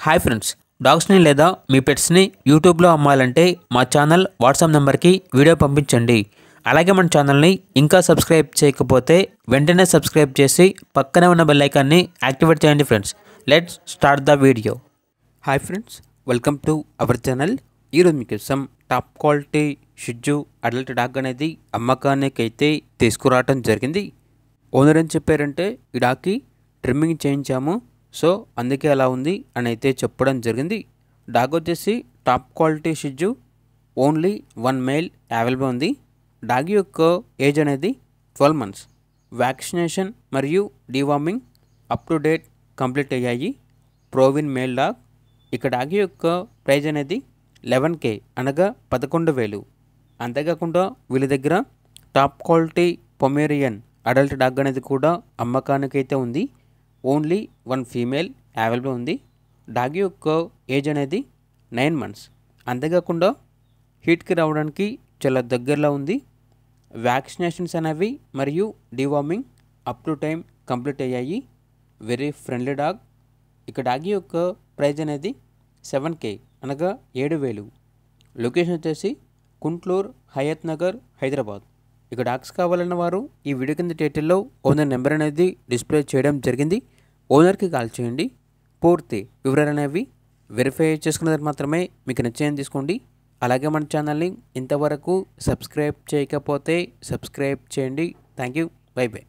Hi friends, డాగ్స్ని లేదా మీ పెట్స్ని యూట్యూబ్లో అమ్మాలంటే మా ఛానల్ వాట్సాప్ నెంబర్కి వీడియో పంపించండి. అలాగే మన ఛానల్ని ఇంకా సబ్స్క్రైబ్ చేయకపోతే వెంటనే సబ్స్క్రైబ్ చేసి పక్కనే ఉన్న బెల్ ఐకాన్ని యాక్టివేట్ చేయండి friends. Let's start the video. Hi friends, welcome to our channel. ఈరోజు మీకోసం top quality Shih Tzu adult dog అనేది అమ్మకానికైతే తీసుకురావడం జరిగింది. ఓనర్ ఏం చెప్పారంటే ఈ డాగ్కి ట్రిమ్మింగ్ చేయించాము, సో అందుకే అలా ఉంది అని అయితే చెప్పడం జరిగింది. డాగ్ వచ్చేసి top quality Shih Tzu, only 1 male available ఉంది. డాగ్ యొక్క ఏజ్ అనేది 12 మంత్స్. వ్యాక్సినేషన్ మరియు deworming up to date complete అయ్యాయి. ప్రోవిన్ మేల్ డాగ్. ఇక డాగ్ యొక్క ప్రైజ్ అనేది 11K అనగా 11,000. అంతేకాకుండా వీళ్ళ దగ్గర top quality Pomeranian adult dog అనేది కూడా అమ్మకానికైతే ఉంది. ఓన్లీ 1 ఫీమేల్ అవైలబుల్ ఉంది. డాగ్ యొక్క ఏజ్ అనేది 9 మంత్స్. అంతేకాకుండా హీట్కి రావడానికి చాలా దగ్గరలో ఉంది. వ్యాక్సినేషన్స్ అనేవి మరియు deworming up to time complete అయ్యాయి. Very friendly dog. ఇక డాగ్ యొక్క ప్రైజ్ అనేది 7K అనగా 7,000. లొకేషన్ వచ్చేసి కుంట్లూర్, హయత్ నగర్, హైదరాబాద్. ఇక డాగ్స్ కావాలన్న వారు ఈ వీడియో కింద టైటిల్లో ఓనర్ నెంబర్ అనేది డిస్ప్లే చేయడం జరిగింది. ఓనర్కి కాల్ చేయండి. పూర్తి వివరాలు అనేవి వెరిఫై చేసుకున్న తర్వాత మాత్రమే మీకు నచ్చేది తీసుకోండి. అలాగే మన ఛానల్ని ఇంతవరకు సబ్స్క్రైబ్ చేయకపోతే సబ్స్క్రైబ్ చేయండి. Thank you. By by.